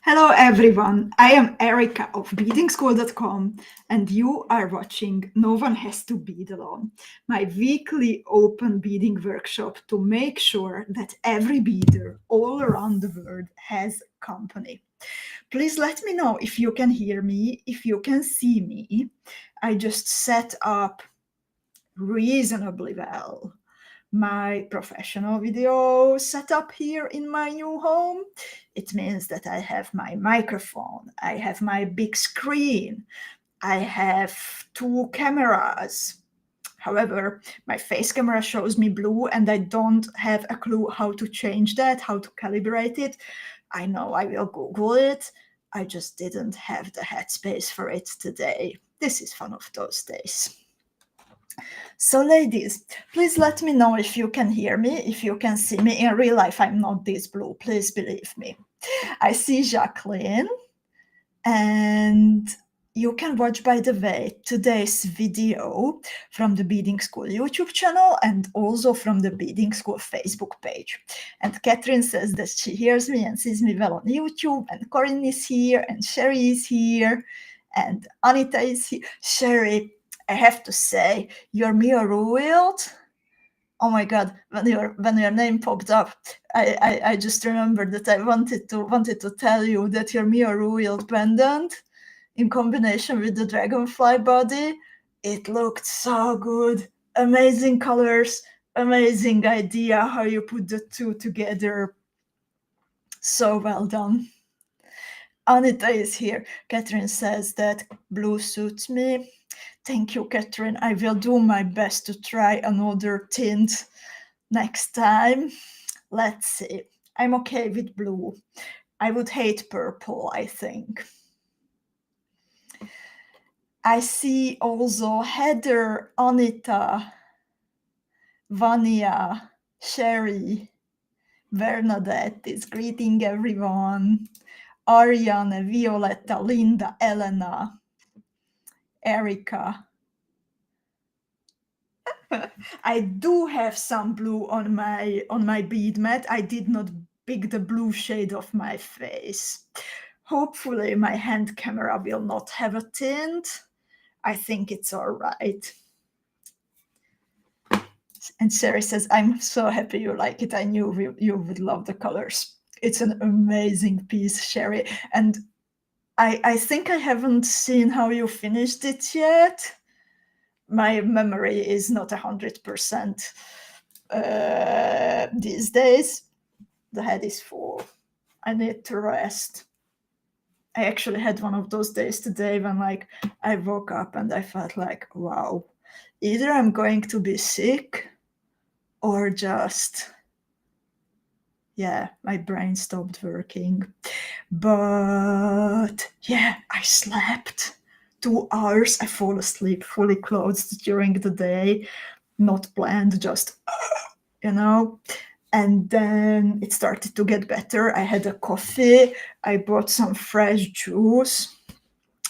Hello everyone, I am Erika of beadingschool.com and you are watching No One Has to Bead Alone, my weekly open beading workshop to make sure that every beader all around the world has company. Please let me know if you can hear me, if you can see me. I just set up reasonably well my professional video setup here in my new home. It means that I have my microphone, I have my big screen, I have two cameras. However, my face camera shows me blue and I don't have a clue how to change that, how to calibrate it. I know I will Google it. I just didn't have the headspace for it today. This is one of those days. So ladies, please let me know if you can hear me, if you can see me. In real life, I'm not this blue, please believe me. I see Jacqueline, and you can watch, by the way, today's video from the Beading School YouTube channel and also from the Beading School Facebook page. And Catherine says that she hears me and sees me well on YouTube, and Corinne is here, and Sherry is here, and Anita is here. Sherry, I have to say, you're ruined. Oh my God! When your name popped up, I just remembered that I wanted to tell you that your ruined pendant, in combination with the dragonfly body, it looked so good. Amazing colors, amazing idea how you put the two together. So well done. Anita is here. Catherine says that blue suits me. Thank you, Catherine. I will do my best to try another tint next time. Let's see. I'm okay with blue. I would hate purple, I think. I see also Heather, Anita, Vania, Sherry, Bernadette is greeting everyone. Ariane, Violetta, Linda, Elena, Erika. I do have some blue on my bead mat. I did not pick the blue shade off my face. Hopefully my hand camera will not have a tint. I think it's all right. And Sherry says, I'm so happy you like it. I knew you would love the colors. It's an amazing piece, Sherry. And I think I haven't seen how you finished it yet. My memory is not 100% these days. The head is full. I need to rest. I actually had one of those days today when I woke up and I felt like, wow, either I'm going to be sick or just, yeah, my brain stopped working. But yeah, I slept 2 hours. I fall asleep fully clothed during the day, not planned, just, you know. And then it started to get better. I had a coffee. I bought some fresh juice.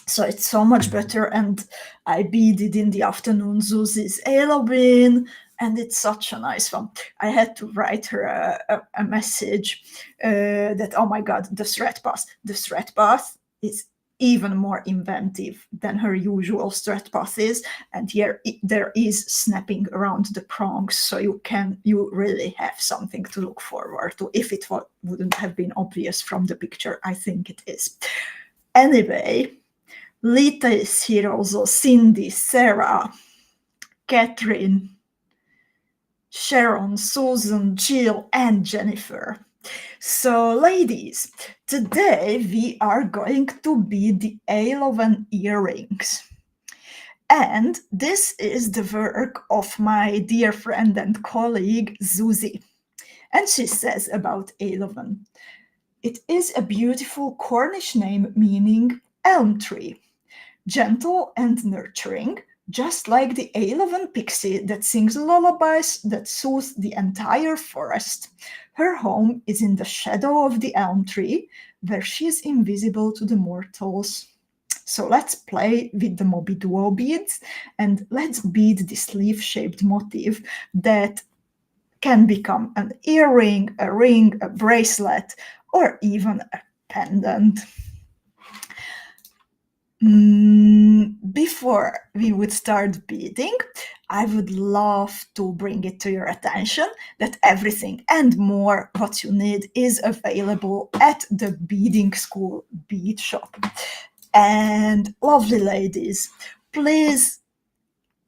So it's so much better. And I beaded in the afternoon Susie's Elowen, and it's such a nice one. I had to write her a message that, oh my God, the thread path. The thread path is even more inventive than her usual thread path is, and here there is snapping around the prongs, so you really have something to look forward to. If it wouldn't have been obvious from the picture, I think it is. Anyway, Lita is here also, Cindy, Sarah, Catherine, Sharon, Susan, Jill, and Jennifer. So ladies, today we are going to bead the Elowen earrings. And this is the work of my dear friend and colleague, Susie. And she says about Elowen, it is a beautiful Cornish name meaning elm tree, gentle and nurturing, just like the Elowen pixie that sings lullabies that soothe the entire forest. Her home is in the shadow of the elm tree, where she is invisible to the mortals. So let's play with the MobyDuo beads and let's bead this leaf-shaped motif that can become an earring, a ring, a bracelet, or even a pendant. Before we would start beading, I would love to bring it to your attention that everything and more what you need is available at the Beading School bead shop. And lovely ladies, please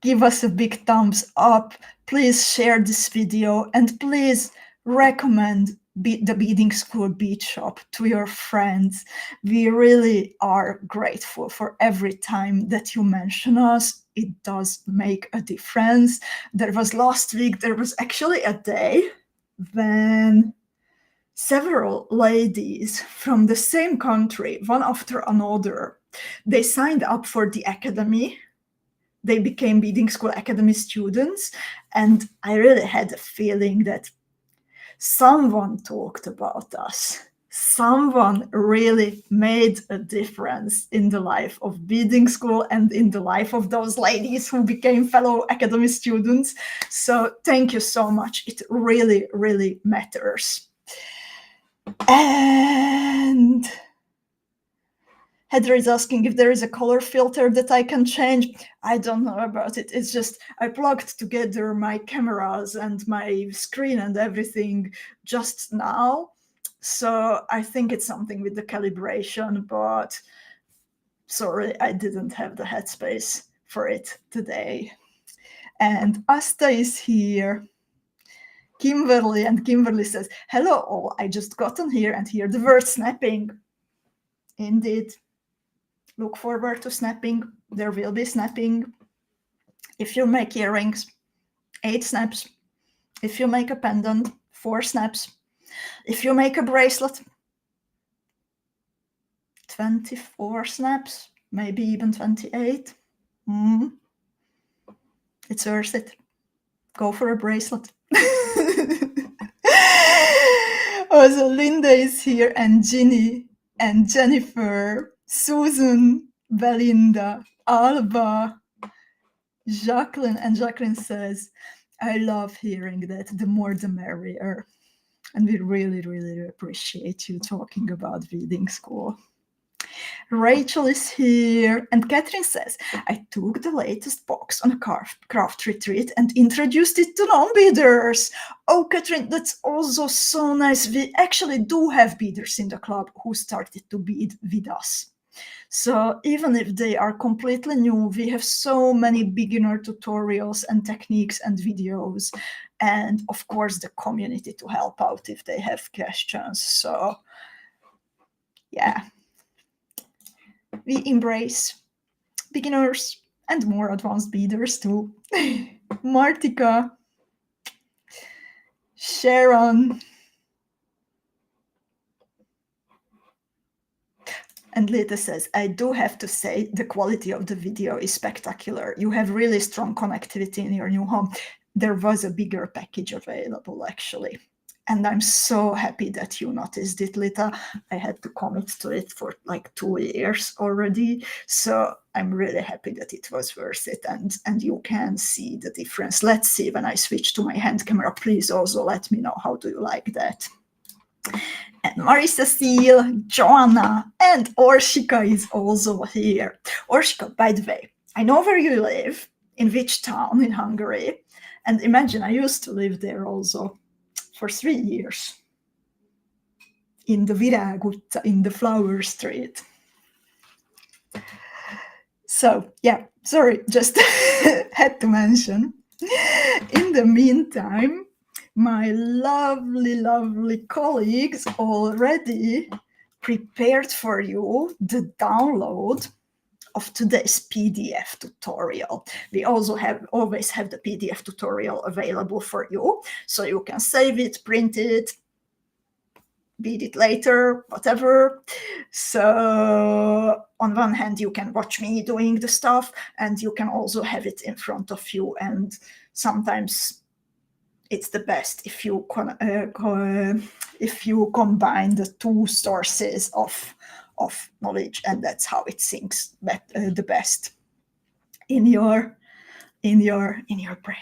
give us a big thumbs up, please share this video, and please recommend the Beading School bead shop to your friends. We really are grateful for every time that you mention us. It does make a difference. There was last week, there was actually a day when several ladies from the same country, one after another, they signed up for the academy. They became Beading School Academy students, and I really had a feeling that someone talked about us. Someone really made a difference in the life of Beading School and in the life of those ladies who became fellow Academy students. So thank you so much. It really, really matters. And Heather is asking if there is a color filter that I can change. I don't know about it. It's just I plugged together my cameras and my screen and everything just now. So I think it's something with the calibration, but sorry, I didn't have the headspace for it today. And Asta is here. Kimberly says, hello all, I just got on here and hear the word snapping. Indeed. Look forward to snapping. There will be snapping. If you make earrings, 8 snaps. If you make a pendant, 4 snaps. If you make a bracelet, 24 snaps, maybe even 28. It's worth it. Go for a bracelet. Also, Linda is here, and Ginny, and Jennifer, Susan, Belinda, Alba, Jacqueline, and Jacqueline says, I love hearing that. The more the merrier. And we really, really appreciate you talking about Beading School. Rachel is here, and Catherine says, I took the latest box on a craft retreat and introduced it to non-beaders. Oh, Catherine, that's also so nice. We actually do have beaders in the club who started to bead with us. So even if they are completely new, we have so many beginner tutorials and techniques and videos, and of course the community to help out if they have questions. So yeah, we embrace beginners and more advanced beaders too. Martika, Sharon, and Lita says, I do have to say the quality of the video is spectacular. You have really strong connectivity in your new home. There was a bigger package available, actually. And I'm so happy that you noticed it, Lita. I had to commit to it for like 2 years already. So I'm really happy that it was worth it. And you can see the difference. Let's see when I switch to my hand camera. Please also let me know how do you like that. And Marie-Cecile, Joanna, and Orshika is also here. Orshika, by the way, I know where you live, in which town in Hungary. And imagine, I used to live there also for 3 years. In the Virág utca, in the Flower Street. So, yeah, sorry, just had to mention. In the meantime, my lovely, lovely colleagues already prepared for you the download of today's PDF tutorial. We also always have the PDF tutorial available for you, so you can save it, print it, bead it later, whatever. So on one hand, you can watch me doing the stuff, and you can also have it in front of you. And sometimes it's the best if you combine the 2 sources of knowledge, and that's how it syncs the best in your brain.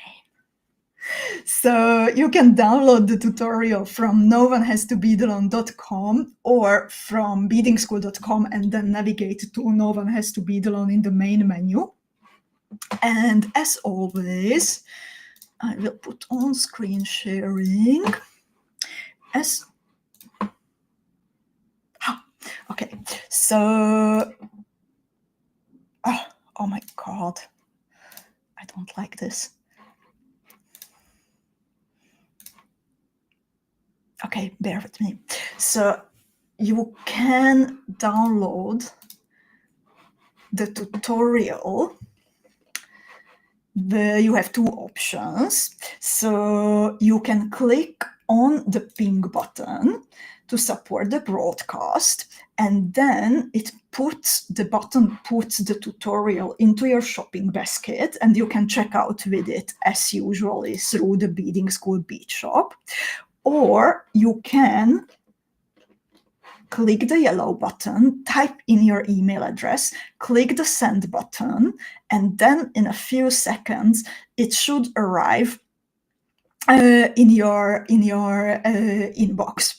So you can download the tutorial from novanhastobeadalone.com or from beadingschool.com and then navigate to No One Has to Beadalone in the main menu. And as always, I will put on screen sharing. Okay, so, oh my God, I don't like this. Okay, bear with me. So you can download the tutorial. You have two options. So you can click on the pink button to support the broadcast, and then the button puts the tutorial into your shopping basket, and you can check out with it as usually through the Beading School Bead Shop. Or you can click the yellow button, type in your email address, click the send button, and then in a few seconds it should arrive in your inbox.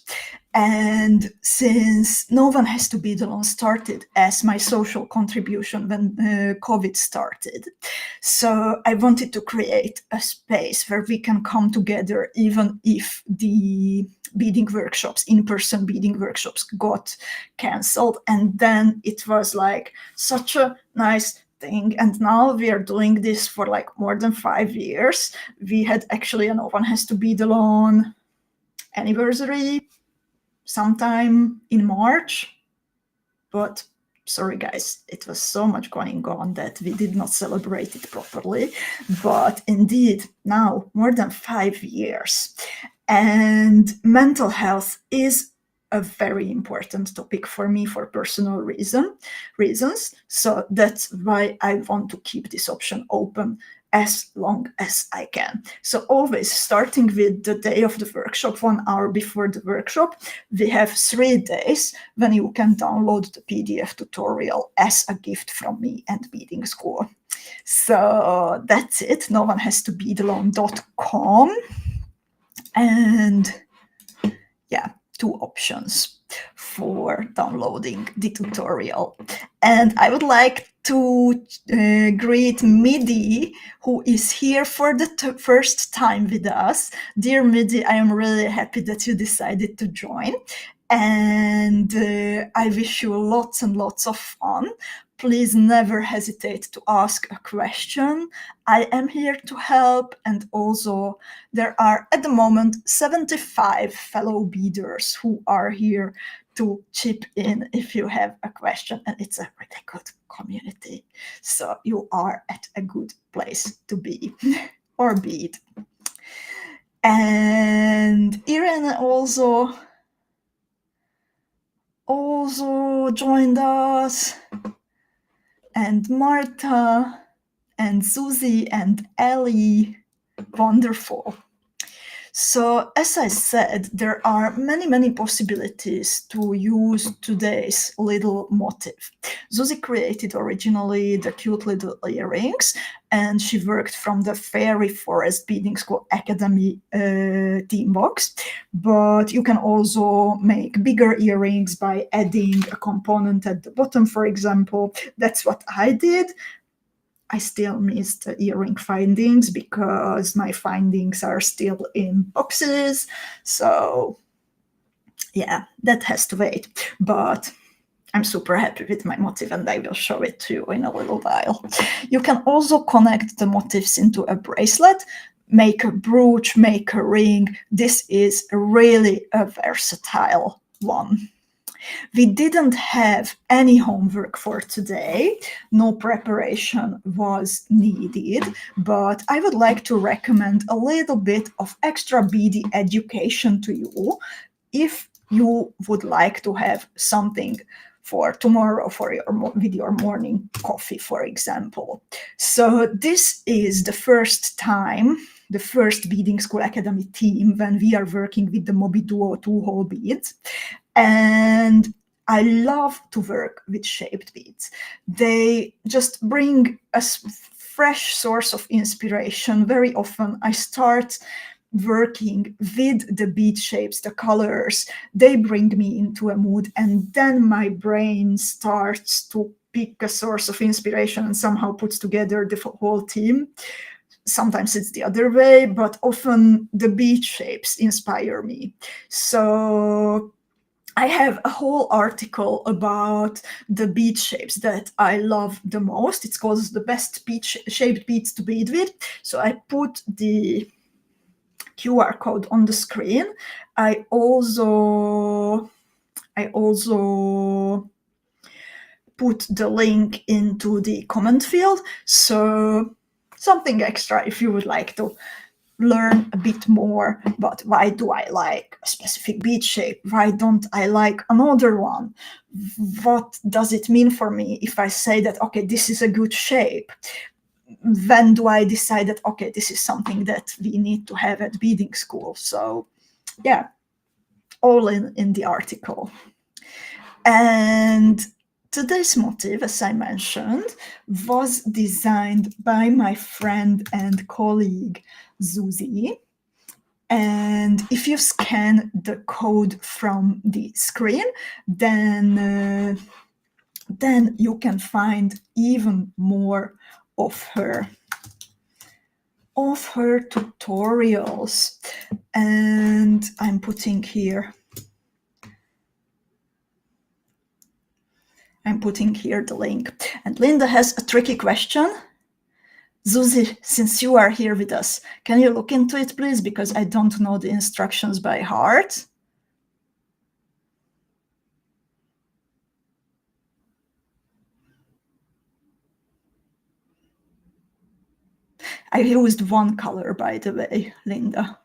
And since No One Has to Beadalone started as my social contribution when COVID started, so I wanted to create a space where we can come together even if the beading workshops, in-person beading workshops, got cancelled. And then it was like such a nice thing. And now we are doing this for like more than 5 years. We had actually a No One Has to Beadalone anniversary sometime in March, but sorry guys, it was so much going on that we did not celebrate it properly. But indeed, now more than 5 years. And mental health is a very important topic for me for personal reasons. So that's why I want to keep this option open as long as I can. So always starting with the day of the workshop, 1 hour before the workshop, we have 3 days when you can download the PDF tutorial as a gift from me and Beading School. So that's it, noonehas2beadalone.com. And yeah, 2 options for downloading the tutorial. And I would like to greet Midi, who is here for the first time with us. Dear Midi, I am really happy that you decided to join. And I wish you lots and lots of fun. Please never hesitate to ask a question. I am here to help, and also there are at the moment 75 fellow beaders who are here to chip in if you have a question, and it's a really good community. So you are at a good place to be or bead. And Irene also joined us, and Marta and Susie and Ellie. Wonderful. So as I said, there are many possibilities to use today's little motif. Susie created originally the cute little earrings, and she worked from the Fairy Forest Beading School Academy theme box. But you can also make bigger earrings by adding a component at the bottom, for example. That's what I did. I still miss the earring findings because my findings are still in boxes. So yeah, that has to wait. But I'm super happy with my motif, and I will show it to you in a little while. You can also connect the motifs into a bracelet, make a brooch, make a ring. This is really a versatile one. We didn't have any homework for today. No preparation was needed, but I would like to recommend a little bit of extra beady education to you if you would like to have something for tomorrow with your morning coffee, for example. So this is the first time, the first Beading School Academy team when we are working with the MobyDuo 2-hole beads. And I love to work with shaped beads. They just bring us fresh source of inspiration. Very often I start working with the bead shapes, the colors, they bring me into a mood, and then my brain starts to pick a source of inspiration and somehow puts together the whole team. Sometimes it's the other way, but often the bead shapes inspire me. So I have a whole article about the bead shapes that I love the most. It's called The Best Shaped Beads to Bead With. So I put the QR code on the screen. I also put the link into the comment field. So something extra if you would like to learn a bit more about why do I like a specific bead shape? Why don't I like another one? What does it mean for me if I say that, okay, this is a good shape? When do I decide that, okay, this is something that we need to have at beading school? So yeah, all in the article. And today's motif, as I mentioned, was designed by my friend and colleague, Zuzi. And if you scan the code from the screen, then you can find even more of her tutorials. And I'm putting here the link. And Linda has a tricky question. Zuzi, since you are here with us, can you look into it, please? Because I don't know the instructions by heart. I used one color, by the way, Linda.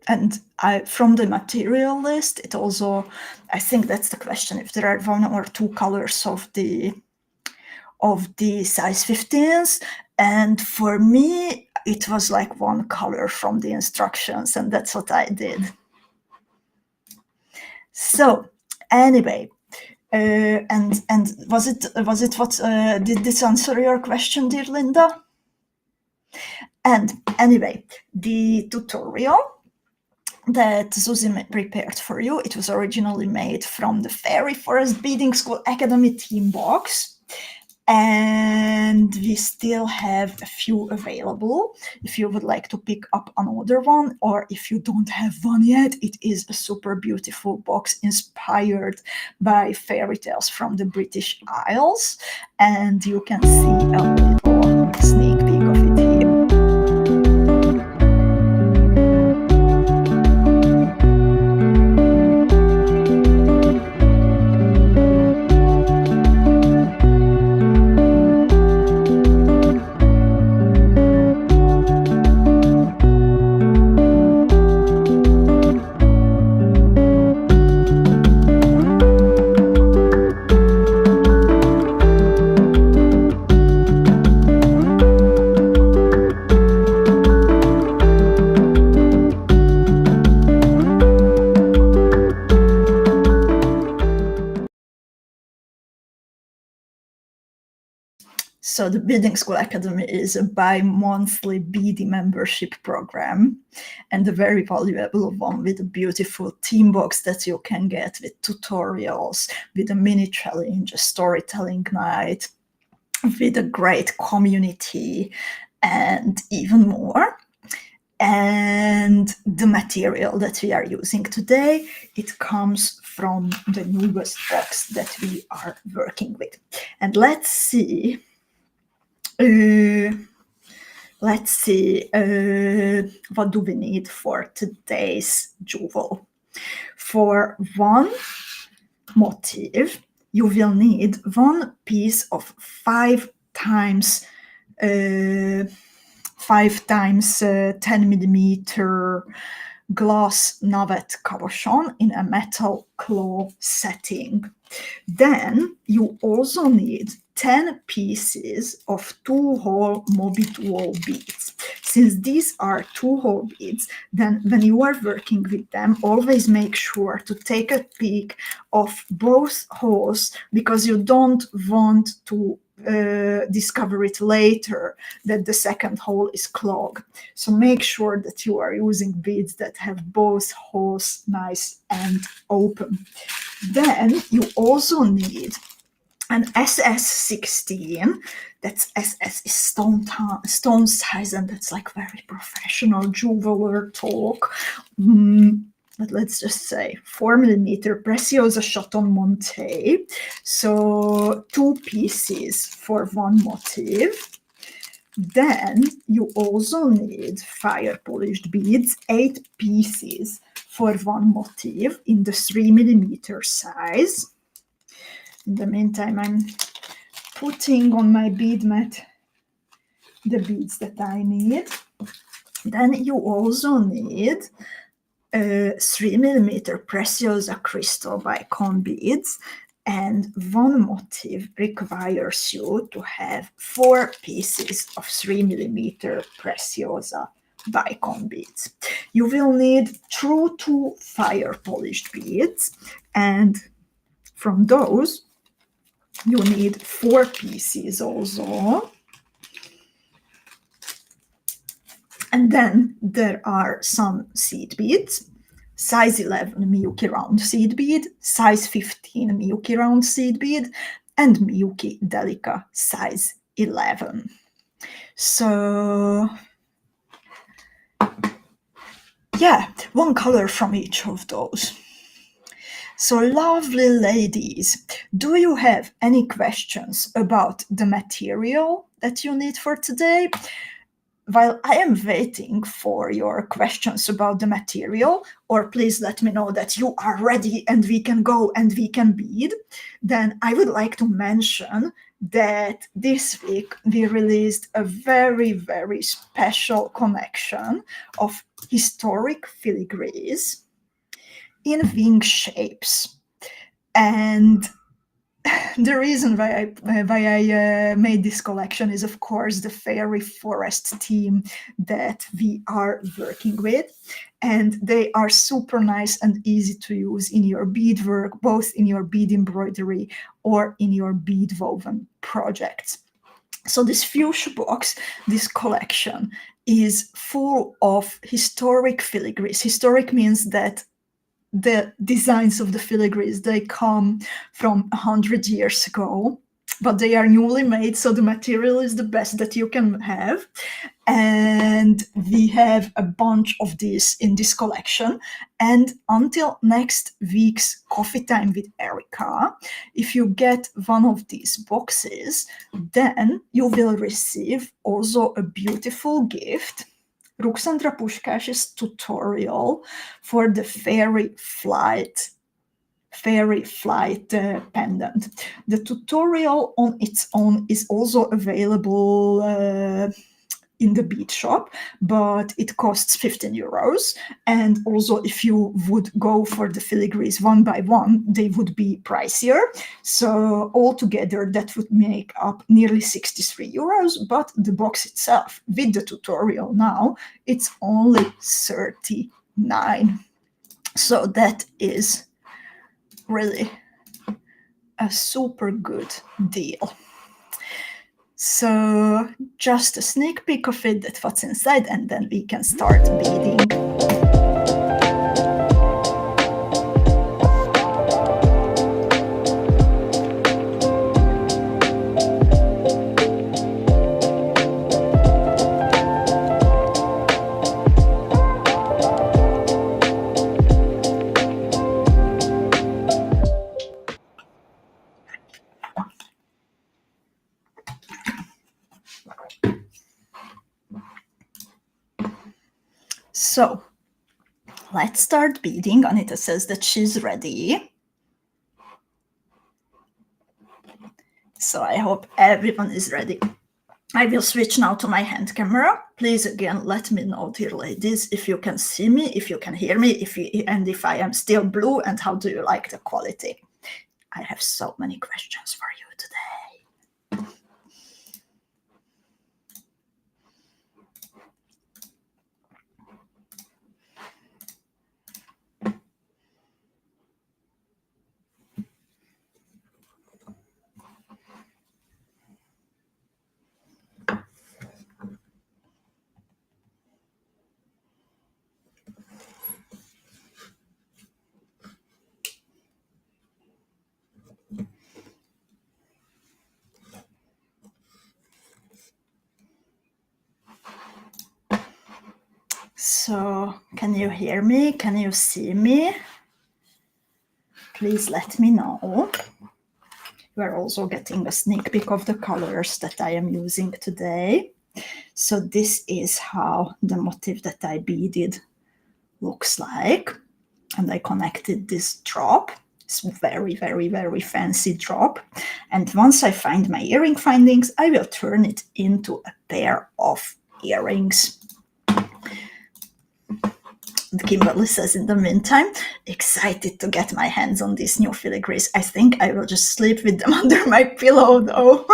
And from the material list, it also, I think that's the question, if there are 1 or 2 colors of the size 15s. And for me, it was like 1 color from the instructions, and that's what I did. So anyway, and was it what did this answer your question, dear Linda? And anyway, the tutorial that Zuzi prepared for you, it was originally made from the very first Beading School Academy team box. And we still have a few available if you would like to pick up another one, or if you don't have one yet, it is a super beautiful box inspired by fairy tales from the British Isles, and you can see a little sneak peek of it here. So the Beading School Academy is a bi-monthly beading membership program, and a very valuable one, with a beautiful team box that you can get with tutorials, with a mini challenge, a storytelling night, with a great community, and even more. And the material that we are using today, it comes from the newest box that we are working with. And let's see what do we need for today's jewel. For one motif, you will need 1 piece of 5 times 10 millimeter glass Navette Cabochon in a metal claw setting. Then you also need 10 pieces of 2-hole MobyDuo beads. since these are 2-hole beads, then when you are working with them, always make sure to take a peek of both holes, because you don't want to discover it later that the second hole is clogged. So make sure that you are using beads that have both holes nice and open. Then you also need an SS16. That's SS is stone size, and that's like very professional jeweler talk. But let's just say 4mm Preciosa Chaton Montee. So 2 pieces for 1 motif. Then you also need fire-polished beads, 8 pieces for 1 motif in the 3mm size. In the meantime, I'm putting on my bead mat the beads that I need. Then you also need 3mm Preciosa crystal Bicone beads, and 1 motif requires you to have 4 pieces of 3mm Preciosa Bicone beads. You will need TRUE2 Fire-Polished beads, and from those you need 4 pieces also. And then there are some seed beads, size 11 Miyuki round seed bead, size 15 Miyuki round seed bead, and Miyuki Delica size 11. So yeah, 1 color from each of those. So lovely ladies, do you have any questions about the material that you need for today? While I am waiting for your questions about the material, or please let me know that you are ready and we can go and we can bead, then I would like to mention that this week we released a very, very special collection of historic filigrees in wing shapes. And the reason why I made this collection is, of course, the fairy forest theme that we are working with, and they are super nice and easy to use in your beadwork, both in your bead embroidery or in your bead woven projects. So this fuchsia box, this collection, is full of historic filigrees. Historic means that the designs of the filigrees, they come from 100 years ago, but they are newly made, so the material is the best that you can have. And we have a bunch of these in this collection. And until next week's Coffee Time with Erika, if you get one of these boxes, then you will receive also a beautiful gift, Ruxandra Puskás's tutorial for the fairy flight pendant. The tutorial on its own is also available in the bead shop, but it costs 15 euros. And also, if you would go for the filigrees 1 by 1, they would be pricier. So altogether, that would make up nearly 63 euros. But the box itself, with the tutorial now, it's only 39. So that is really a super good deal. So just a sneak peek of it, that's what's inside, and then we can start beading. So let's start beading. Anita says that she's ready. So I hope everyone is ready. I will switch now to my hand camera. Please again let me know, dear ladies, if you can see me, if you can hear me, and if I am still blue, and how do you like the quality. I have so many questions for you today. So, can you hear me? Can you see me? Please let me know. We're also getting a sneak peek of the colors that I am using today. So this is how the motif that I beaded looks like. And I connected this drop. It's very, very, very fancy drop. And once I find my earring findings, I will turn it into a pair of earrings. Kimberly says, in the meantime, excited to get my hands on these new filigrees. I think I will just sleep with them under my pillow, though.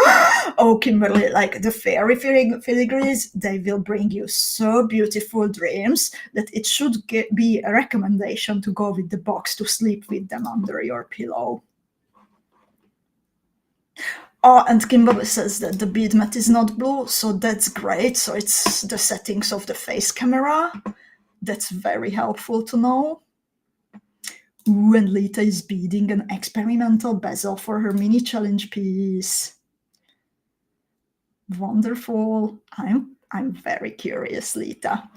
Oh, Kimberly, like the fairy filigrees, they will bring you so beautiful dreams that it should be a recommendation to go with the box to sleep with them under your pillow. Oh, and Kimberly says that the bead mat is not blue, so that's great. So it's the settings of the face camera. That's very helpful to know. Ooh, and Lita is beading an experimental bezel for her mini challenge piece. Wonderful. I'm very curious, Lita.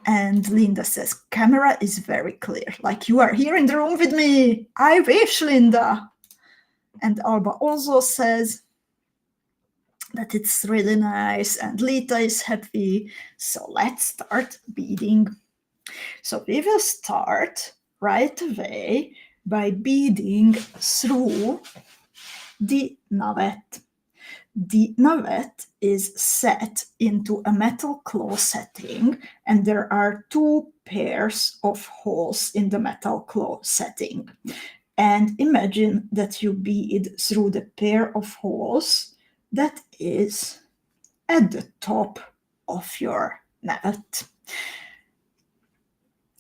And Linda says, camera is very clear. Like you are here in the room with me. I wish, Linda. And Alba also says that it's really nice. And Lita is happy. So let's start beading. So we will start right away by beading through the Navette. The Navette is set into a metal claw setting, and there are 2 pairs of holes in the metal claw setting. And imagine that you bead through the pair of holes that is at the top of your Navette.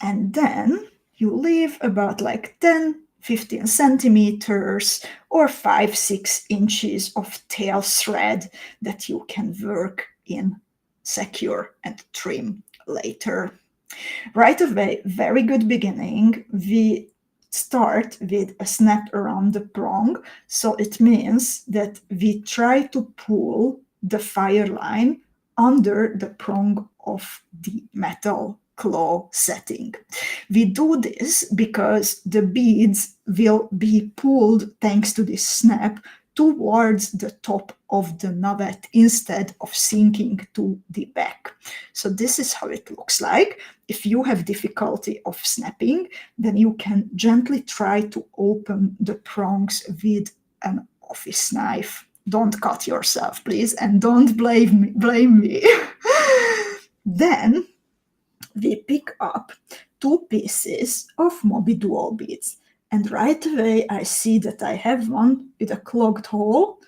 And then you leave about like 10-15 centimeters or 5-6 inches of tail thread that you can work in, secure and trim later. Right away, very good beginning. We start with a snap around the prong, so it means that we try to pull the fire line under the prong of the metal claw setting. We do this because the beads will be pulled, thanks to this snap, towards the top of the Navette instead of sinking to the back. So this is how it looks like. If you have difficulty of snapping, then you can gently try to open the prongs with an office knife. Don't cut yourself, please, and don't blame me. Then we pick up 2 pieces of MobyDuo beads. And right away I see that I have one with a clogged hole,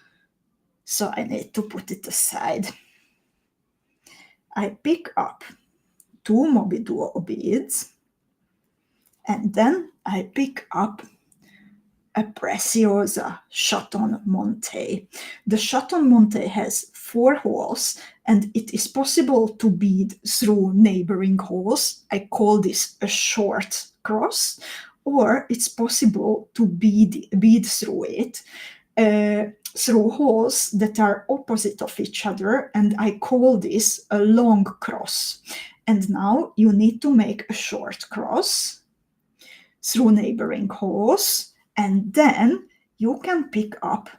so I need to put it aside. I pick up 2 MobyDuo beads, and then I pick up a Preciosa Chaton Montee. The Chaton Montee has 4 holes, and it is possible to bead through neighboring holes. I call this a short cross, or it's possible to bead through it through holes that are opposite of each other, and I call this a long cross. And now you need to make a short cross through neighboring holes, and then you can pick up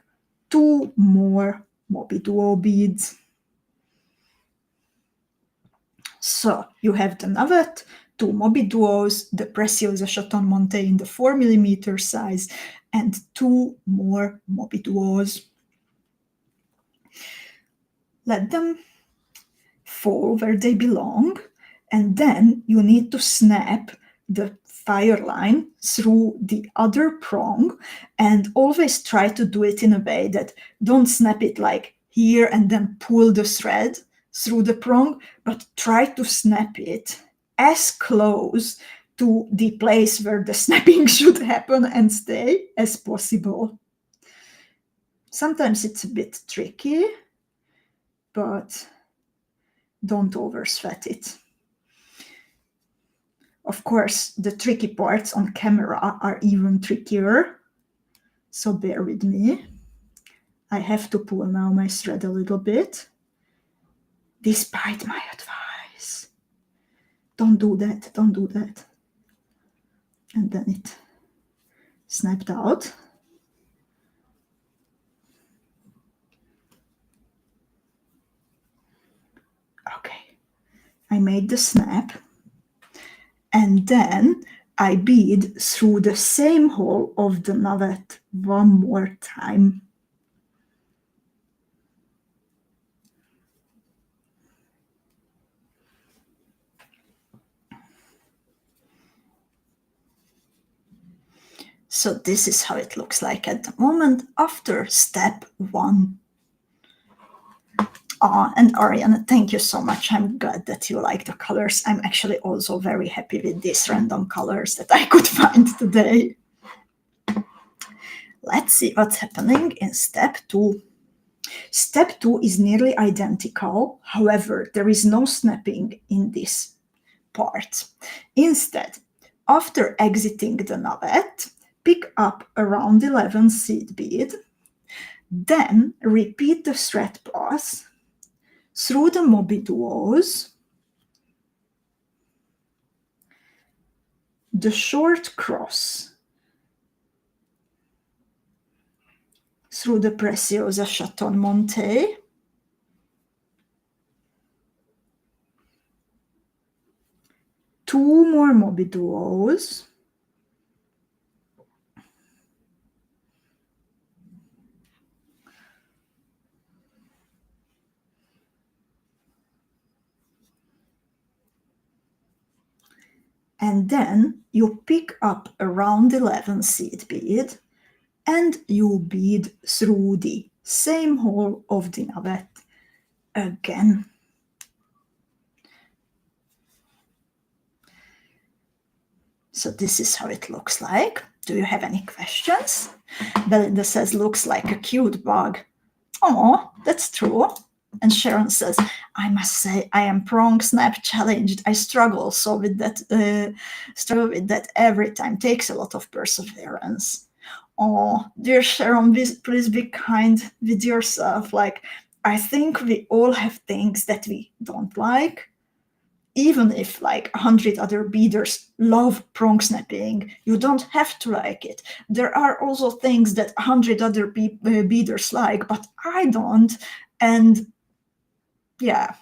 2 more MobyDuo beads. So you have the Navette, 2 MobyDuos, the Preciosa Chaton Montee in the 4mm size, and 2 more MobyDuos. Let them fall where they belong, and then you need to snap the fire line through the other prong, and always try to do it in a way that don't snap it like here and then pull the thread through the prong, but try to snap it as close to the place where the snapping should happen and stay as possible. Sometimes it's a bit tricky, but don't oversweat it. Of course, the tricky parts on camera are even trickier, so bear with me. I have to pull now my thread a little bit, despite my advice don't do that, don't do that. And then it snapped out. Okay, I made the snap, and then I bead through the same hole of the Navette one more time. So this is how it looks like at the moment after step 1. And Ariane, thank you so much. I'm glad that you like the colors. I'm actually also very happy with these random colors that I could find today. Let's see what's happening in step 2. Step 2 is nearly identical. However, there is no snapping in this part. Instead, after exiting the Navette, pick up a round 11 seed bead, then repeat the thread pass through the MobyDuos, the short cross through the Preciosa Chaton Montee, two more MobyDuos, and then you pick up a round 11 seed bead and you bead through the same hole of the Navette again. So this is how it looks like. Do you have any questions? Belinda says, looks like a cute bug. Oh, that's true. And Sharon says, I must say, I am prong snap challenged. I struggle so with that every time. Takes a lot of perseverance. Oh, dear Sharon, please be kind with yourself. Like, I think we all have things that we don't like. Even if like 100 other beaders love prong snapping, you don't have to like it. There are also things that 100 other beaders like, but I don't. And yeah.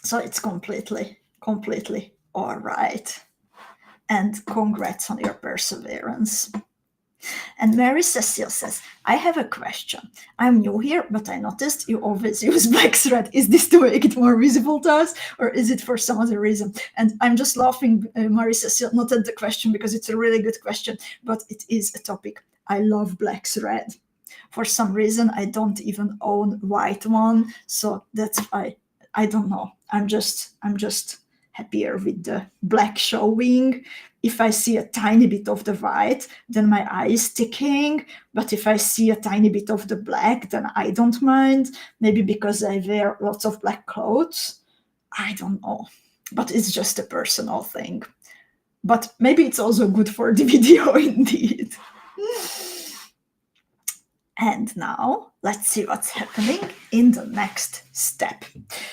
So it's completely all right. And congrats on your perseverance. And Mary Cecile says, I have a question. I'm new here, but I noticed you always use black thread. Is this to make it more visible to us, or is it for some other reason? And I'm just laughing, Mary Cecile, not at the question, because it's a really good question, but it is a topic. I love black thread. For some reason, I don't even own white one, so that's why, I don't know. I'm just happier with the black showing. If I see a tiny bit of the white, then my eye is sticking. But if I see a tiny bit of the black, then I don't mind. Maybe because I wear lots of black clothes. I don't know. But it's just a personal thing. But maybe it's also good for the video indeed. And now let's see what's happening in the next step.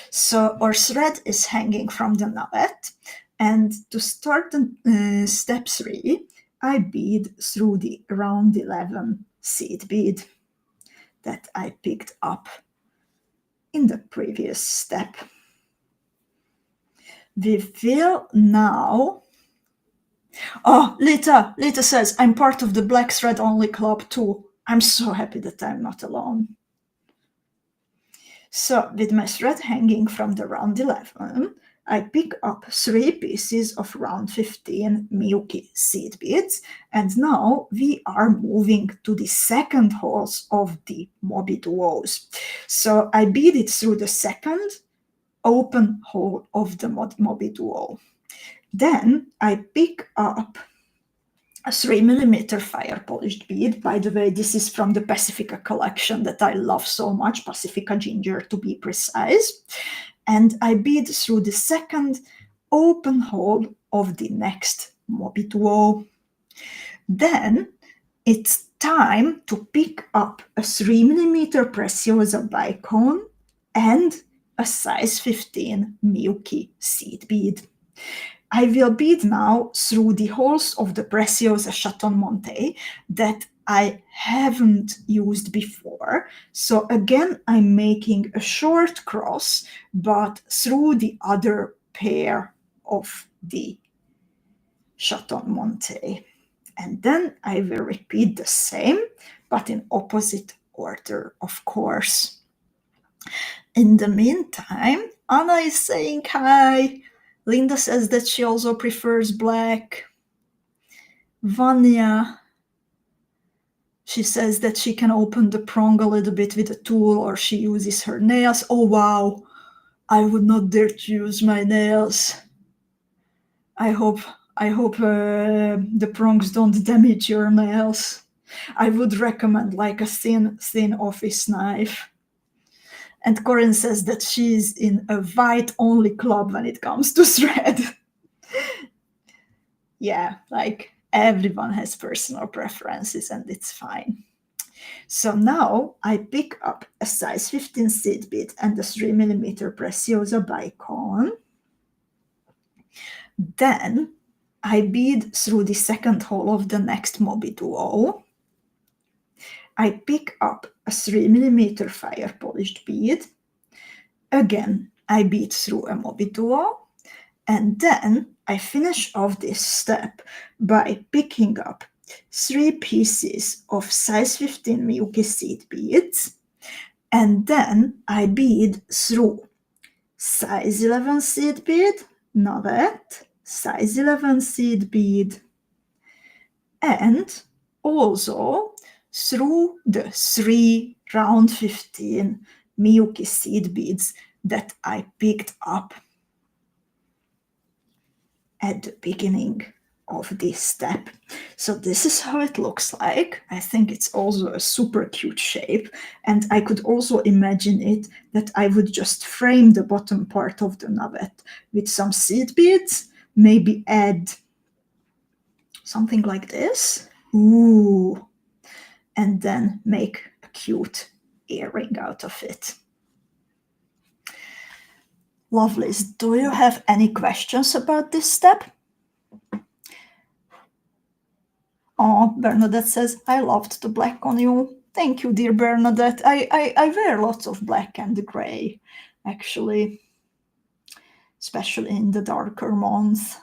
So our thread is hanging from the Navette. And to start step 3, I bead through the round 11 seed bead that I picked up in the previous step. We will now... Oh, Lita says, I'm part of the Black Thread Only Club too. I'm so happy that I'm not alone. So with my thread hanging from the round 11, I pick up 3 pieces of round 15 Miyuki seed beads, and now we are moving to the second holes of the MobyDuos. So I bead it through the second open hole of the MobyDuo. Then I pick up a 3mm fire-polished bead. By the way, this is from the Pacifica collection that I love so much, Pacifica Ginger to be precise. And I bead through the second open hole of the next MobyDuo. Then it's time to pick up a 3mm Preciosa Bicone and a size 15 Miyuki seed bead. I will bead now through the holes of the Preciosa Chaton Montee that I haven't used before. So again, I'm making a short cross, but through the other pair of the Chaton Montee. And then I will repeat the same, but in opposite order, of course. In the meantime, Anna is saying hi. Linda says that she also prefers black. Vanya, she says that she can open the prong a little bit with a tool, or she uses her nails. Oh wow, I would not dare to use my nails. I hope the prongs don't damage your nails. I would recommend like a thin office knife. And Corinne says that she's in a white-only club when it comes to thread. Yeah, like everyone has personal preferences and it's fine. So now I pick up a size 15 seed bead and a 3mm Preciosa Bicone. Then I bead through the second hole of the next MobyDuo. I pick up a 3mm fire-polished bead. Again, I bead through a MobyDuo, and then I finish off this step by picking up 3 pieces of size 15 Miyuki seed beads, and then I bead through size 11 seed bead, Navette, size 11 seed bead, and also through the 3 round 15 Miyuki seed beads that I picked up at the beginning of this step. So this is how it looks like. I think it's also a super cute shape, and I could also imagine it that I would just frame the bottom part of the Navette with some seed beads, maybe add something like this. Ooh, and then make a cute earring out of it. Lovelies, do you have any questions about this step? Oh, Bernadette says, I loved the black on you. Thank you, dear Bernadette. I wear lots of black and gray, actually, especially in the darker months.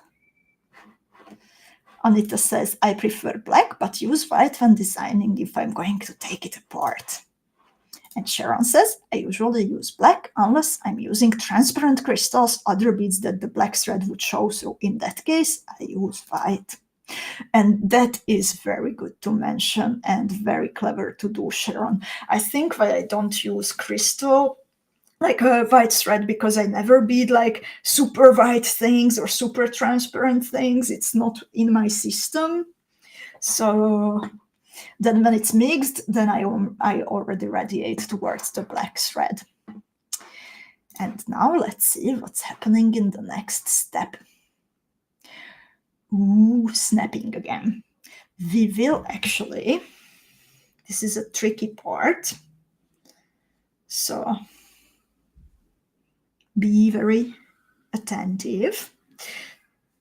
Anita says, I prefer black, but use white when designing if I'm going to take it apart. And Sharon says, I usually use black unless I'm using transparent crystals, other beads that the black thread would show through. In that case, I use white. And that is very good to mention and very clever to do, Sharon. I think why I don't use crystal, like a white thread, because I never bead like super white things or super transparent things. It's not in my system. So then when it's mixed, then I already radiate towards the black thread. And now let's see what's happening in the next step. Ooh, snapping again. We will actually, this is a tricky part, so be very attentive.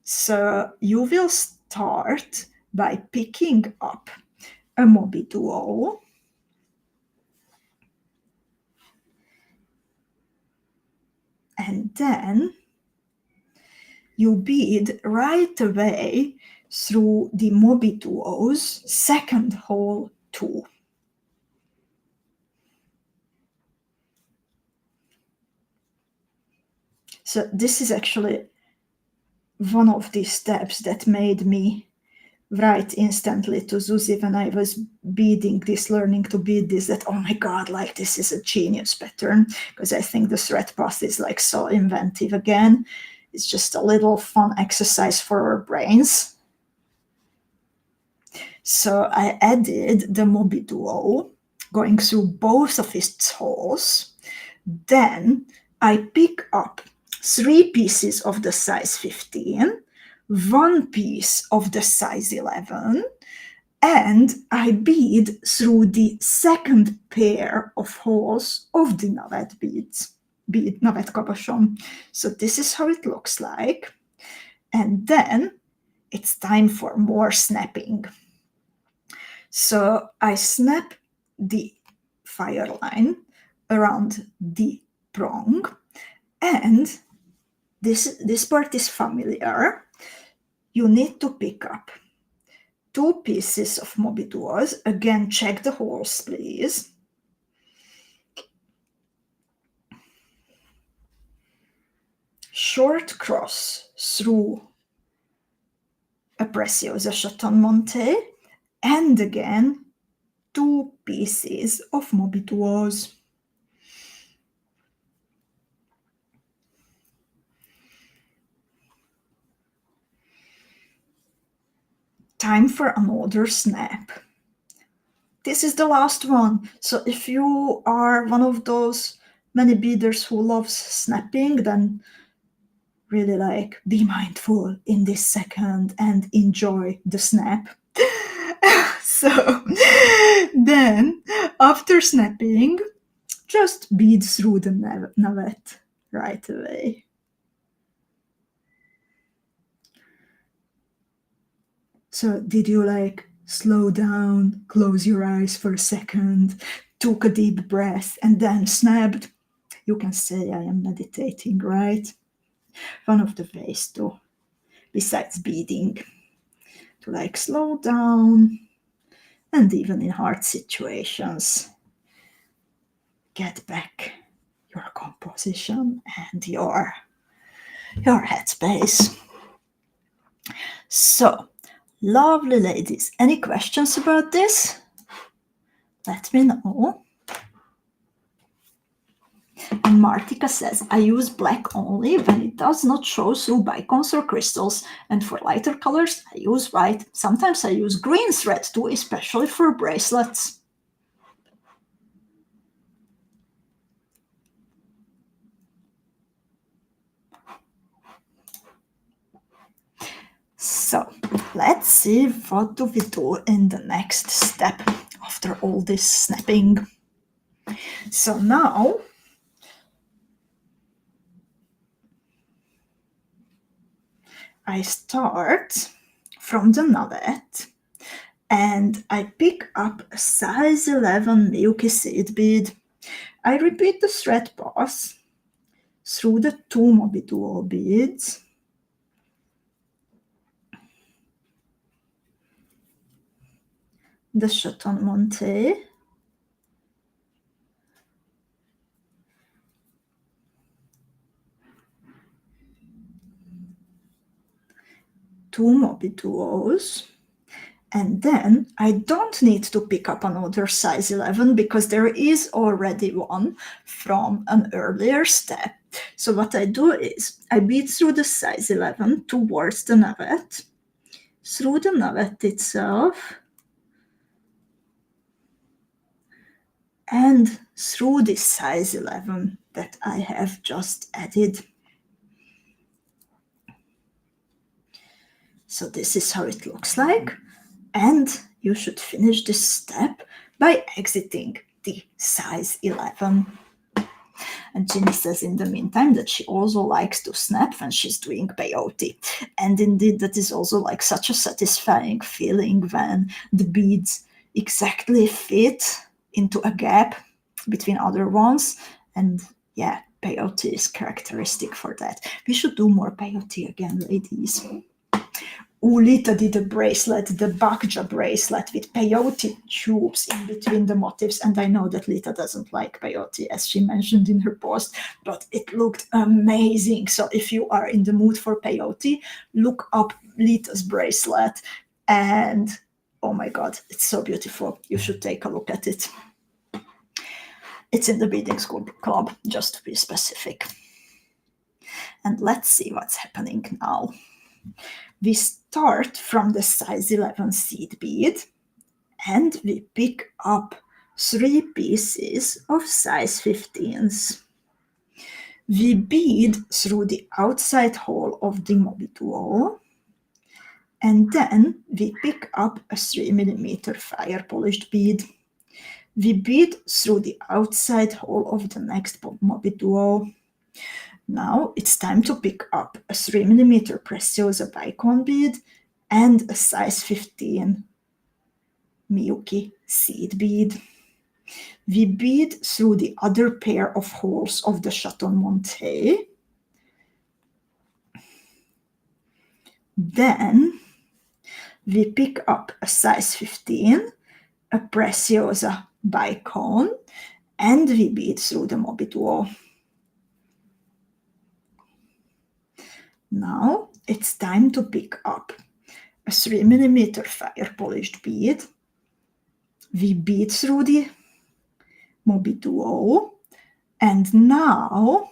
So you will start by picking up a MobyDuo, and then you bead right away through the MobyDuo's second hole too. So this is actually one of the steps that made me write instantly to Zuzi when I was beading this, learning to bead this, that, oh my God, like this is a genius pattern, because I think the thread path is like so inventive again. It's just a little fun exercise for our brains. So I added the MobyDuo, going through both of its holes. Then I pick up 3 pieces of the size 15, 1 piece of the size 11, and I bead through the second pair of holes of the Navette beads. bead Navette Cabochon. So this is how it looks like. And then it's time for more snapping. So I snap the fire line around the prong, and this part is familiar. You need to pick up 2 pieces of MobyDuos. Again, check the holes, please. Short cross through a Preciosa Chaton Montee, and again 2 pieces of MobyDuos. Time for another snap. This is the last one. So if you are one of those many beaders who loves snapping, then really like be mindful in this second and enjoy the snap. So then after snapping, just bead through the navette right away. So did you like slow down, close your eyes for a second, took a deep breath, and then snapped? You can say I am meditating, right? One of the ways to, besides beading, to like slow down, and even in hard situations, get back your composition and your headspace. So, lovely ladies, any questions about this? Let me know. And Martika says, I use black only when it does not show through bicones or crystals, and for lighter colors I use white. Sometimes I use green thread too, especially for bracelets. So let's see what do we do in the next step after all this snapping. So now I start from the navette and I pick up a size 11 Miyuki seed bead. I repeat the thread pass through the 2 MobyDuo beads. The Chaton Montee, two MobyDuos, and then I don't need to pick up another size 11 because there is already one from an earlier step. So what I do is I bead through the size 11 towards the navette, through the navette itself, and through this size 11 that I have just added. So this is how it looks like, and you should finish this step by exiting the size 11. And Ginny says in the meantime that she also likes to snap when she's doing peyote. And indeed, that is also like such a satisfying feeling when the beads exactly fit into a gap between other ones. And yeah, peyote is characteristic for that. We should do more peyote again, ladies. Lita did a bracelet, the Bakja bracelet with peyote tubes in between the motifs, and I know that Lita doesn't like peyote, as she mentioned in her post, but it looked amazing. So if you are in the mood for peyote, look up Lita's bracelet, and oh my god, it's so beautiful. You should take a look at it. It's in the Beading School Club, just to be specific. And let's see what's happening now. We start from the size 11 seed bead and we pick up 3 pieces of size 15s. We bead through the outside hole of the MobyDuo, and then we pick up a 3mm fire-polished bead. We bead through the outside hole of the next MobyDuo, Now it's time to pick up a 3mm Preciosa Bicone bead and a size 15 Miyuki seed bead. We bead through the other pair of holes of the Chaton Montee. Then we pick up a size 15, a Preciosa Bicone, and we bead through the MobyDuo. Now it's time to pick up a 3mm fire-polished bead. We bead through the MobyDuo, and now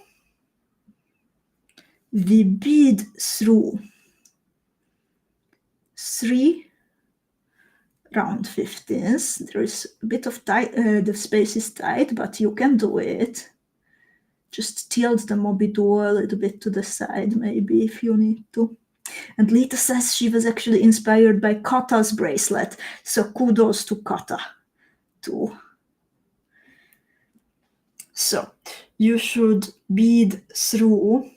we bead through 3 round 15ths. There is a bit of tight, the space is tight, but you can do it. Just tilt the MobyDuo a little bit to the side, maybe, if you need to. And Lita says she was actually inspired by Kata's bracelet, so kudos to Kata too. So you should bead through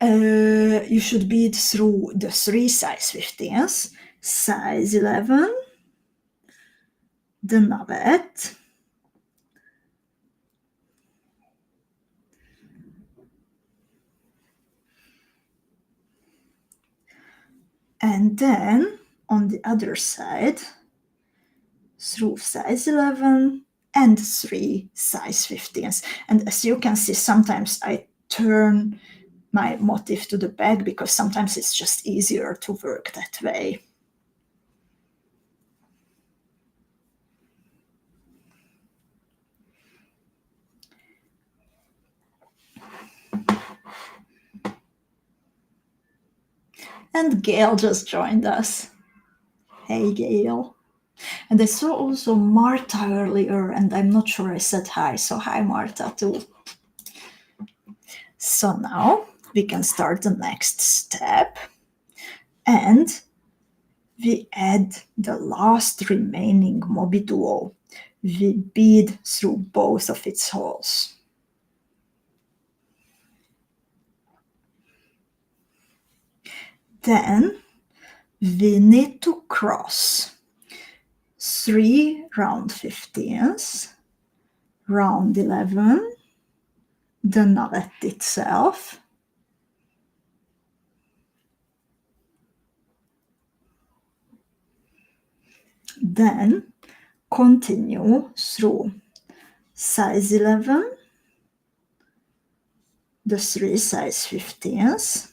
the 3 size 15s, size 11, the Navette, and then on the other side through size 11 and 3 size 15s. And as you can see, sometimes I turn my motif to the back because sometimes it's just easier to work that way. And Gail just joined us. Hey, Gail. And I saw also Marta earlier, and I'm not sure I said hi, so hi, Marta, too. So now we can start the next step, and we add the last remaining MobyDuo. We bead through both of its holes. Then we need to cross 3 round 15s, round 11, the Navette itself, then continue through size 11, the 3 size 15s,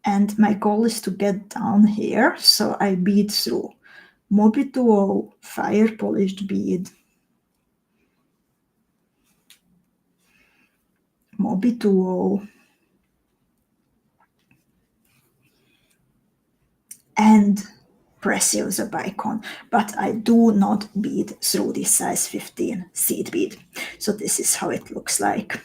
and my goal is to get down here, so I bead through MobyDuo fire-polished bead, MobyDuo, and Preciosa Bicone, but I do not bead through the size 15 seed bead. So this is how it looks like.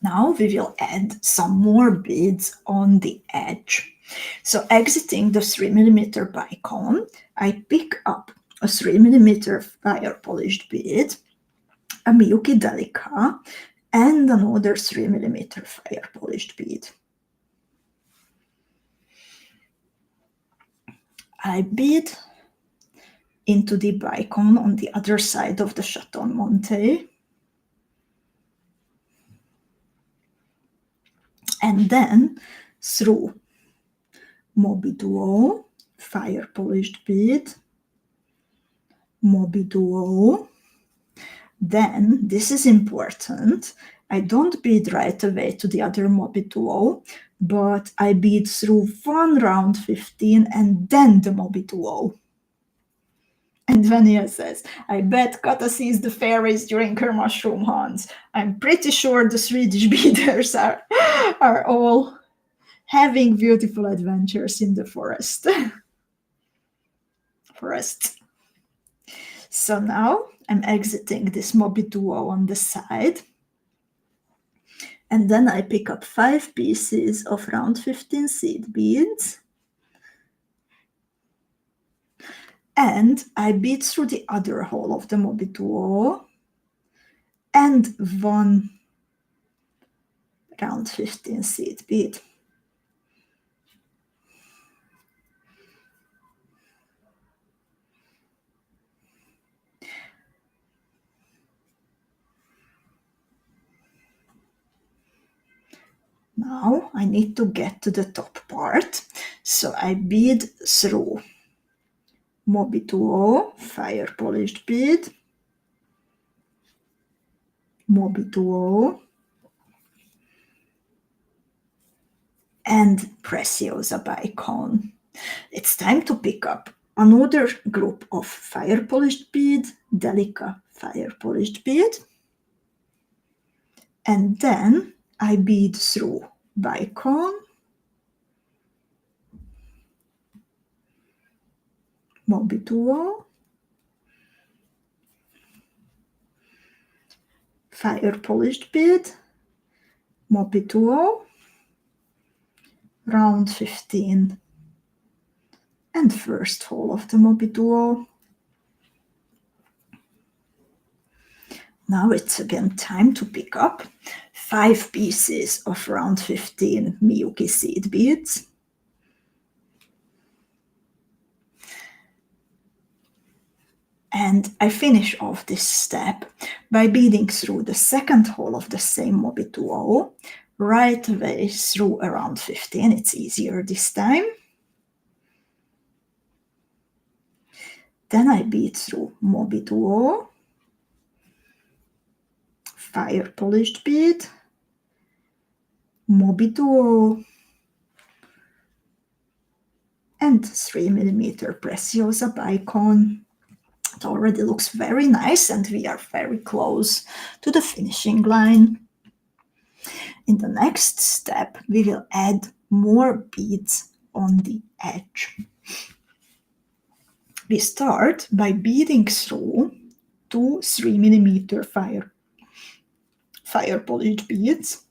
Now we will add some more beads on the edge. So exiting the 3mm Bicone, I pick up a 3mm fire-polished bead, a Miyuki Delica, and another 3mm fire-polished bead. I bead into the Bicone on the other side of the Chaton Montee, and then through MobyDuo fire-polished bead, MobyDuo. Then, this is important, I don't bead right away to the other MobyDuo, but I bead through 1 round 15 and then the MobyDuo. And Vania says, I bet Kata sees the fairies during her mushroom hunts. I'm pretty sure the Swedish beaders are all having beautiful adventures in the forest. So now I'm exiting this MobyDuo on the side, And then I pick up 5 pieces of round 15 seed beads. And I bead through the other hole of the MobyDuo and 1 round 15 seed bead. Now I need to get to the top part, so I bead through MobyDuo Fire-Polished bead, MobyDuo, and Preciosa Bicone. It's time to pick up another group of fire-polished bead, Delica fire-polished bead, and then I bead through Bicone, MobyDuo, fire-polished bead, MobyDuo, round 15, and first hole of the MobyDuo. Now it's again time to pick up 5 pieces of round 15 Miyuki seed beads. And I finish off this step by beading through the second hole of the same MobyDuo, right away through around 15. It's easier this time. Then I bead through MobyDuo, fire-polished bead, MobyDuo, and 3mm Preciosa Bicone. It already looks very nice and we are very close to the finishing line. In the next step, we will add more beads on the edge. We start by beading through 2 3mm fire-polished beads,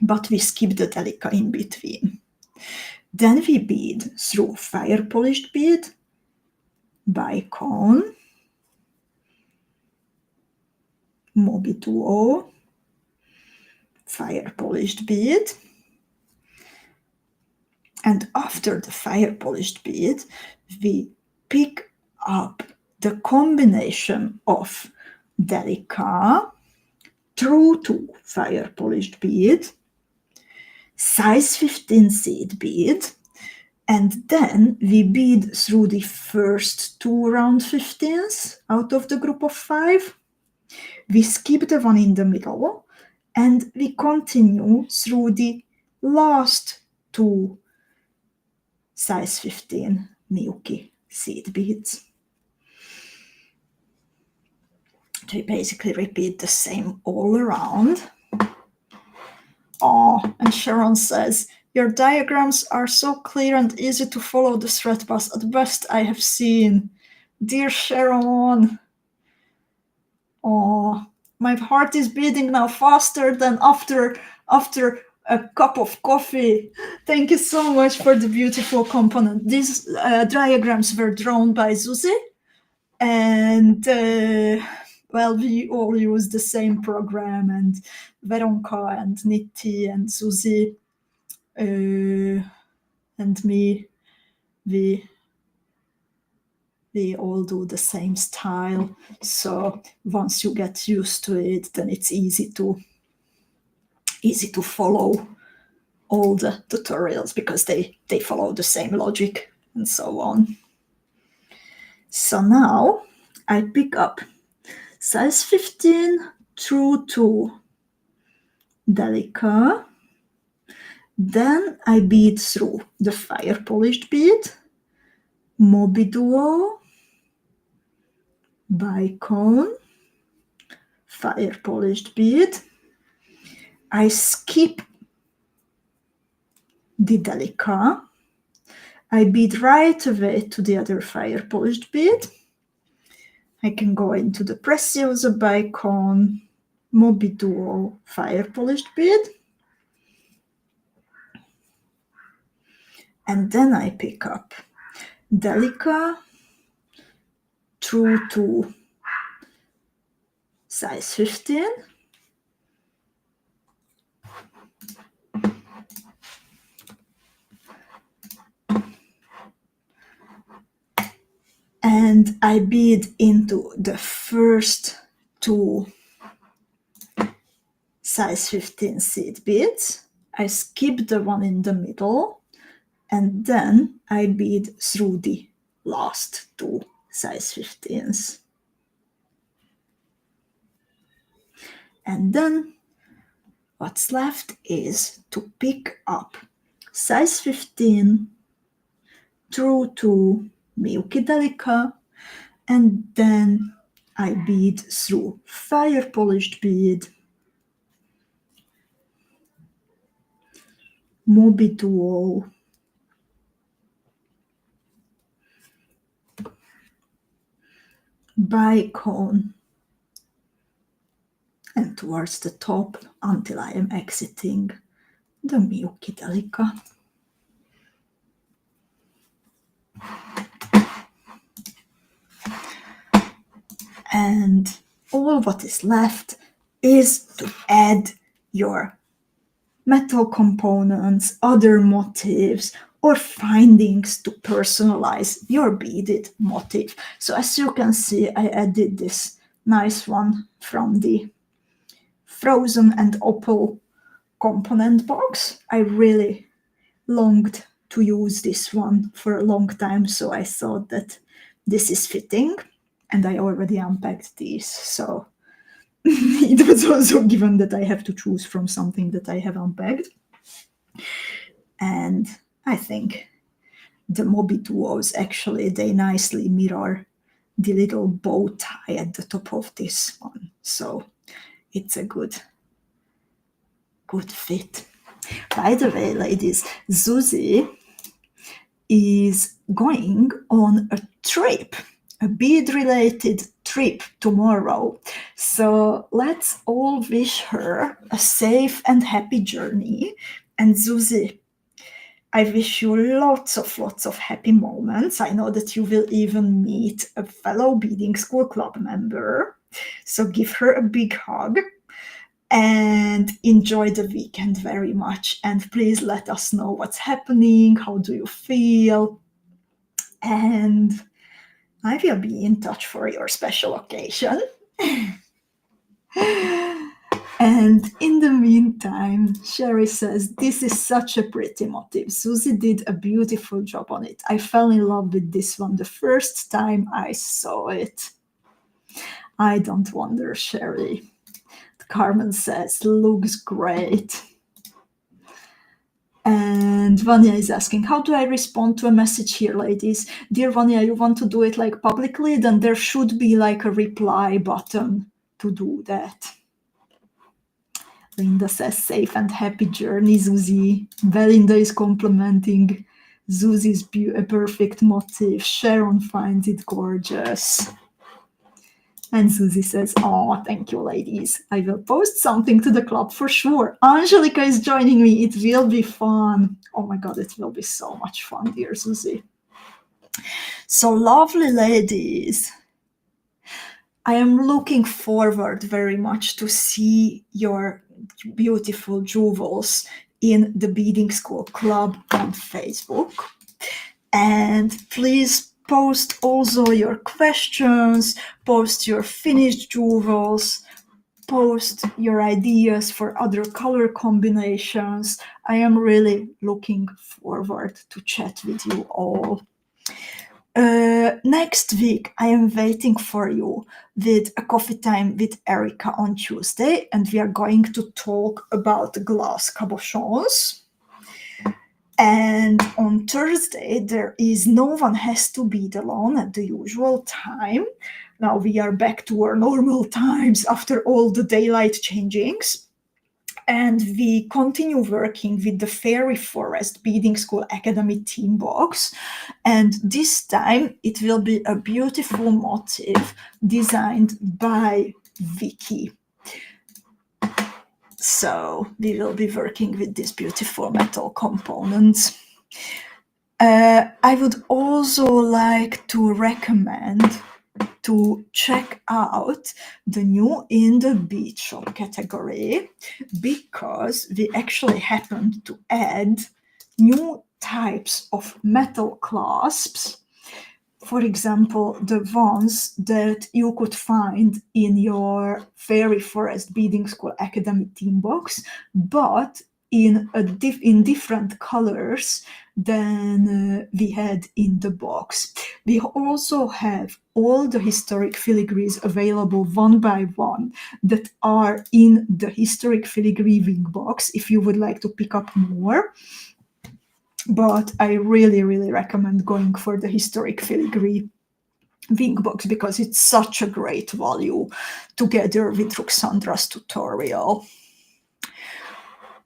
but we skip the Delica in between. Then we bead through fire-polished bead, Bicone, MobyDuo, fire-polished bead, and after the fire-polished bead, we pick up the combination of Delica, TRUE2 Fire-Polished bead, size 15 seed bead, and then we bead through the first 2 round 15s out of the group of 5. We skip the one in the middle, and we continue through the last 2 size 15 Miyuki seed beads. We basically repeat the same all around. Oh, and Sharon says, your diagrams are so clear and easy to follow the thread path, at best I have seen. Dear Sharon. Oh, my heart is beating now faster than after a cup of coffee. Thank you so much for the beautiful component. These diagrams were drawn by Susie, and well, we all use the same program, and Veronka and Nitti and Susie and me, we all do the same style. So once you get used to it, then it's easy to follow all the tutorials because they follow the same logic and so on. So now I pick up size 15 TRUE2 Delica. Then I bead through the fire-polished bead, MobyDuo, Bicone, fire-polished bead. I skip the Delica. I bead right away to the other fire-polished bead. I can go into the Preciosa Bicone, MobyDuo Fire-Polished bead. And then I pick up Delica TRUE2 size 15. And I bead into the first two size 15 seed beads. I skip the one in the middle, and then I bead through the last two size 15s. And then what's left is to pick up size 15 TRUE2 Miyuki Delica, and then I bead through fire-polished bead, MobyDuo, Bicone, and towards the top until I am exiting the Miyuki Delica. And all what is left is to add your metal components, other motifs, or findings to personalize your beaded motif. So as you can see, I added this nice one from the Frozen and Opal component box. I really longed to use this one for a long time, so I thought that this is fitting, and I already unpacked these, so it was also given that I have to choose from something that I have unpacked. And I think the MobyDuos actually, they nicely mirror the little bow tie at the top of this one, so it's a good fit. By the way, ladies, Susie is going on a trip, a bead-related trip tomorrow. So let's all wish her a safe and happy journey. And Susie, I wish you lots of happy moments. I know that you will even meet a fellow Beading School Club member. So give her a big hug and enjoy the weekend very much. And please let us know what's happening, how do you feel, and I will be in touch for your special occasion. And in the meantime, Sherry says, this is such a pretty motif. Susie did a beautiful job on it. I fell in love with this one the first time I saw it. I don't wonder, Sherry. Carmen says, looks great. And Vanya is asking, how do I respond to a message here, ladies? Dear Vanya, you want to do it like publicly? Then there should be like a reply button to do that. Linda says, safe and happy journey, Susie. Belinda is complimenting Susie's perfect motif. Sharon finds it gorgeous. And Susie says, oh, thank you, ladies. I will post something to the club for sure. Angelica is joining me. It will be fun. Oh my God, it will be so much fun, dear Susie. So lovely, ladies. I am looking forward very much to see your beautiful jewels in the Beading School Club on Facebook. And please post also your questions, post your finished jewels, post your ideas for other color combinations. I am really looking forward to chat with you all. Next week, I am waiting for you with a coffee time with Erika on Tuesday, and we are going to talk about glass cabochons. And on Thursday, there is No One Has to Bead Alone at the usual time. Now we are back to our normal times after all the daylight changings. And we continue working with the Fairy Forest Beading School Academy team box. And this time it will be a beautiful motif designed by Vicky. So we will be working with these beautiful metal components. I would also like to recommend to check out the new in the bead shop category, because we actually happened to add new types of metal clasps. For example, the ones that you could find in your Fairy Forest Beading School Academy team box, but in different colors than we had in the box. We also have all the historic filigrees available one by one that are in the historic filigree wing box if you would like to pick up more. But I really, really recommend going for the historic filigree wing box because it's such a great value together with Ruxandra's tutorial.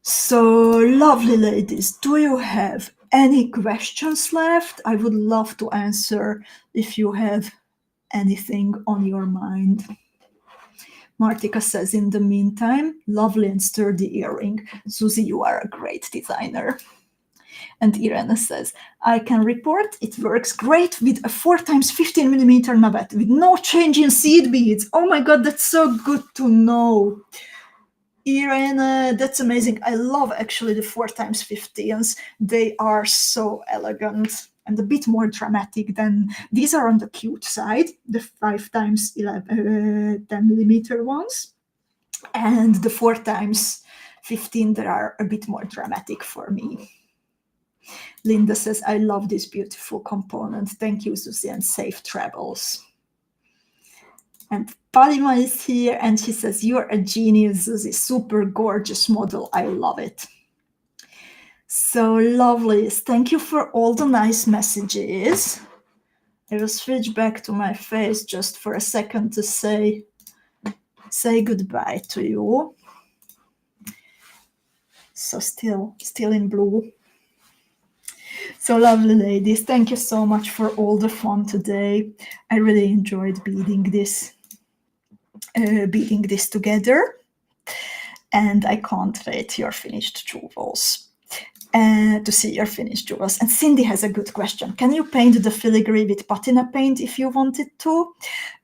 So, lovely ladies, do you have any questions left? I would love to answer if you have anything on your mind. Martika says, in the meantime, lovely and sturdy earring. Susie, you are a great designer. And Irena says, I can report it works great with a 4x15mm Navette with no change in seed beads. Oh my god, that's so good to know. Irena, that's amazing. I love actually the 4x15s. They are so elegant and a bit more dramatic than these are on the cute side, the 5x10mm ones, and the 4x15 that are a bit more dramatic for me. Linda says, I love this beautiful component. Thank you, Susie, and safe travels. And Palima is here, and she says, you're a genius, Susie. Super gorgeous model. I love it. So lovely. Thank you for all the nice messages. I will switch back to my face just for a second to say goodbye to you. So still in blue. So lovely ladies, thank you so much for all the fun today. I really enjoyed beading this together, and I can't wait your finished jewels. To see your finished jewels. And Cindy has a good question. Can you paint the filigree with patina paint if you wanted to?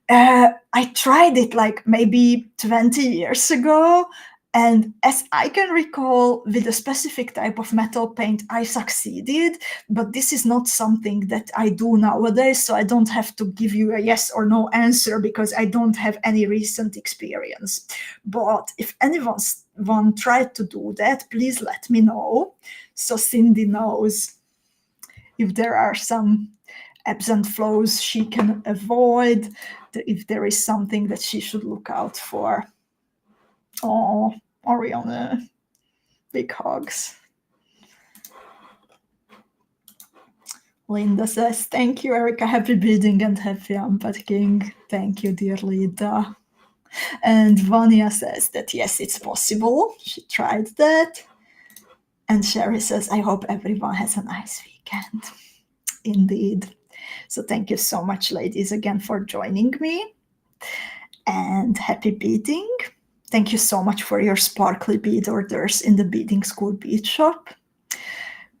I tried it like maybe 20 years ago, and as I can recall, with a specific type of metal paint, I succeeded, but this is not something that I do nowadays, so I don't have to give you a yes or no answer because I don't have any recent experience. But if anyone tried to do that, please let me know, so Cindy knows if there are some ebbs and flows she can avoid, if there is something that she should look out for. Oh, Oriana, big hugs. Linda says, thank you, Erika. Happy beading and happy unpacking. Thank you, dear Lida. And Vania says that yes, it's possible. She tried that. And Sherry says, I hope everyone has a nice weekend. Indeed. So thank you so much, ladies, again for joining me. And happy beading. Thank you so much for your sparkly bead orders in the Beading School Bead Shop.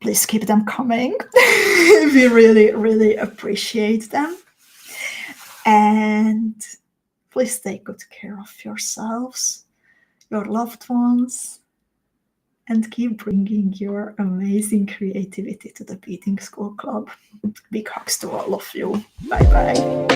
Please keep them coming. We really, really appreciate them. And please take good care of yourselves, your loved ones, and keep bringing your amazing creativity to the Beading School Club. Big hugs to all of you. Bye-bye.